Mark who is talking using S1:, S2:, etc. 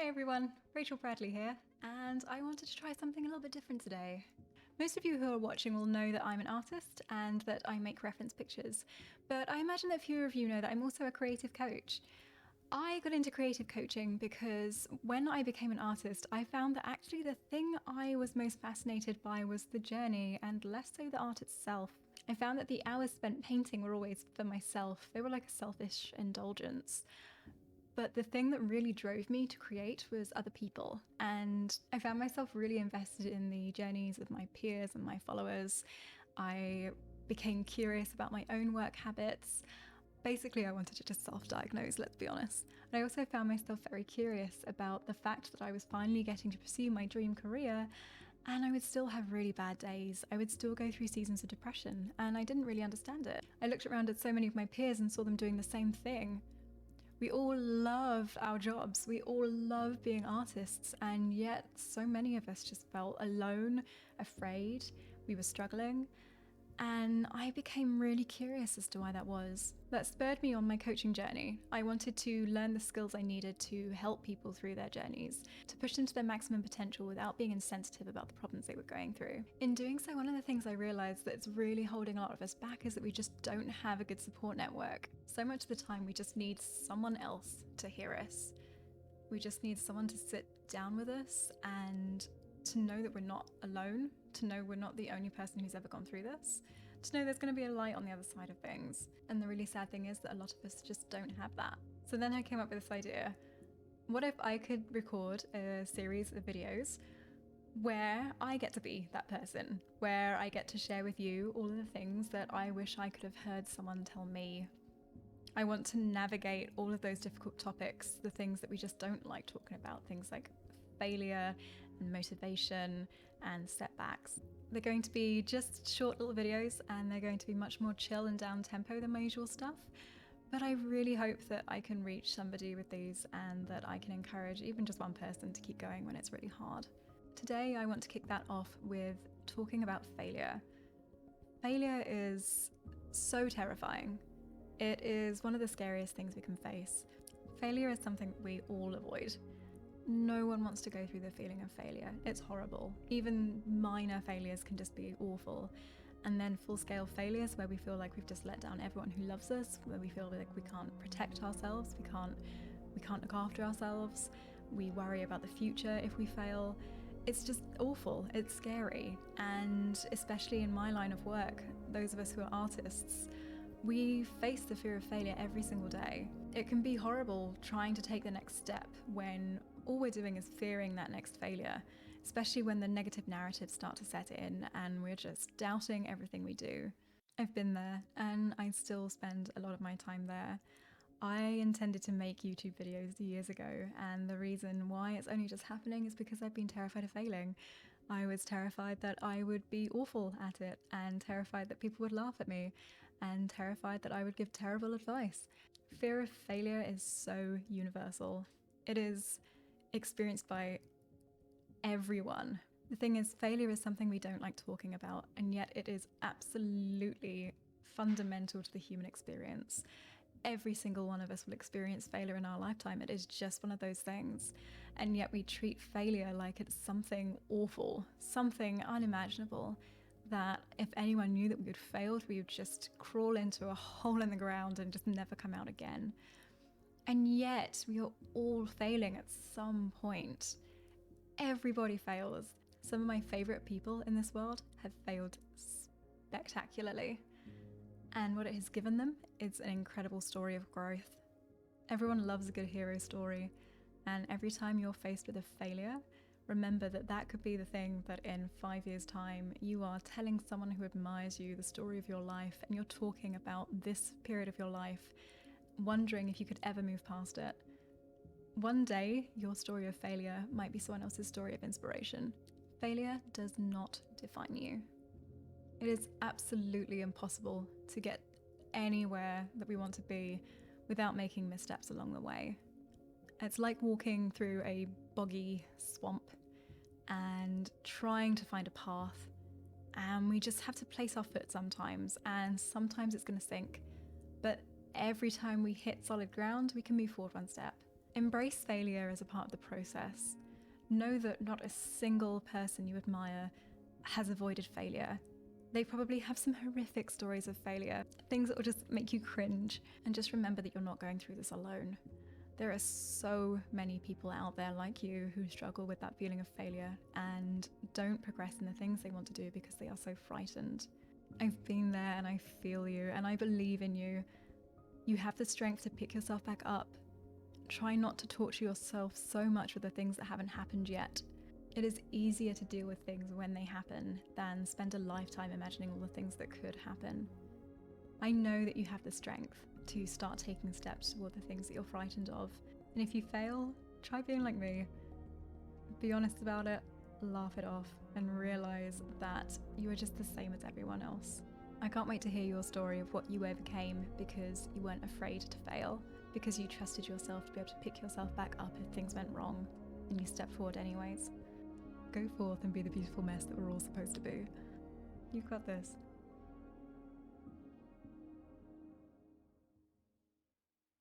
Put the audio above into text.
S1: Hey everyone, Rachel Bradley here, and I wanted to try something a little bit different today. Most of you who are watching will know that I'm an artist and that I make reference pictures, but I imagine that fewer of you know that I'm also a creative coach. I got into creative coaching because when I became an artist, I found that actually the thing I was most fascinated by was the journey and less so the art itself. I found that the hours spent painting were always for myself. They were like a selfish indulgence. But the thing that really drove me to create was other people. And I found myself really invested in the journeys of my peers and my followers. I became curious about my own work habits. Basically, I wanted to just self-diagnose, let's be honest. And I also found myself very curious about the fact that I was finally getting to pursue my dream career, and I would still have really bad days. I would still go through seasons of depression, and I didn't really understand it. I looked around at so many of my peers and saw them doing the same thing. We all love our jobs, we all love being artists, and yet so many of us just felt alone, afraid, we were struggling. And I became really curious as to why that was. That spurred me on my coaching journey. I wanted to learn the skills I needed to help people through their journeys, to push them to their maximum potential without being insensitive about the problems they were going through. In doing so, one of the things I realized that's really holding a lot of us back is that we just don't have a good support network. So much of the time we just need someone else to hear us. We just need someone to sit down with us and to know that we're not alone, to know we're not the only person who's ever gone through this, to know there's going to be a light on the other side of things. And the really sad thing is that a lot of us just don't have that. So then I came up with this idea. What if I could record a series of videos where I get to be that person, where I get to share with you all of the things that I wish I could have heard someone tell me. I want to navigate all of those difficult topics, the things that we just don't like talking about, things like failure and motivation and setbacks. They're going to be just short little videos, and they're going to be much more chill and down tempo than my usual stuff. But I really hope that I can reach somebody with these and that I can encourage even just one person to keep going when it's really hard. Today, I want to kick that off with talking about failure. Failure is so terrifying. It is one of the scariest things we can face. Failure is something we all avoid. No one wants to go through the feeling of failure. It's horrible. Even minor failures can just be awful. And then full-scale failures where we feel like we've just let down everyone who loves us, where we feel like we can't protect ourselves, we can't look after ourselves, we worry about the future if we fail. It's just awful. It's scary. And especially in my line of work, those of us who are artists, we face the fear of failure every single day. It can be horrible trying to take the next step when all we're doing is fearing that next failure, especially when the negative narratives start to set in and we're just doubting everything we do. I've been there, and I still spend a lot of my time there. I intended to make YouTube videos years ago, and the reason why it's only just happening is because I've been terrified of failing. I was terrified that I would be awful at it, and terrified that people would laugh at me, and terrified that I would give terrible advice. Fear of failure is so universal. It is experienced by everyone. The thing is, failure is something we don't like talking about, and yet it is absolutely fundamental to the human experience. Every single one of us will experience failure in our lifetime. It is just one of those things. And yet we treat failure like it's something awful, something unimaginable, that if anyone knew that we had failed, we would just crawl into a hole in the ground and just never come out again. And yet we are all failing at some point. Everybody fails. Some of my favorite people in this world have failed spectacularly. And what it has given them is an incredible story of growth. Everyone loves a good hero story, and every time you're faced with a failure, remember that that could be the thing that in 5 years' time you are telling someone who admires you the story of your life, and you're talking about this period of your life, wondering if you could ever move past it. One day, your story of failure might be someone else's story of inspiration. Failure does not define you. It is absolutely impossible to get anywhere that we want to be without making missteps along the way. It's like walking through a boggy swamp and trying to find a path, and we just have to place our foot sometimes, and sometimes it's going to sink. But every time we hit solid ground, we can move forward one step. Embrace failure as a part of the process. Know that not a single person you admire has avoided failure. They probably have some horrific stories of failure, things that will just make you cringe. And just remember that you're not going through this alone. There are so many people out there like you who struggle with that feeling of failure and don't progress in the things they want to do because they are so frightened. I've been there and I feel you and I believe in you. You have the strength to pick yourself back up. Try not to torture yourself so much with the things that haven't happened yet. It is easier to deal with things when they happen than spend a lifetime imagining all the things that could happen. I know that you have the strength to start taking steps toward the things that you're frightened of. And if you fail, try being like me. Be honest about it, laugh it off, and realize that you are just the same as everyone else. I can't wait to hear your story of what you overcame because you weren't afraid to fail, because you trusted yourself to be able to pick yourself back up if things went wrong, and you stepped forward anyways. Go forth and be the beautiful mess that we're all supposed to be. You've got this.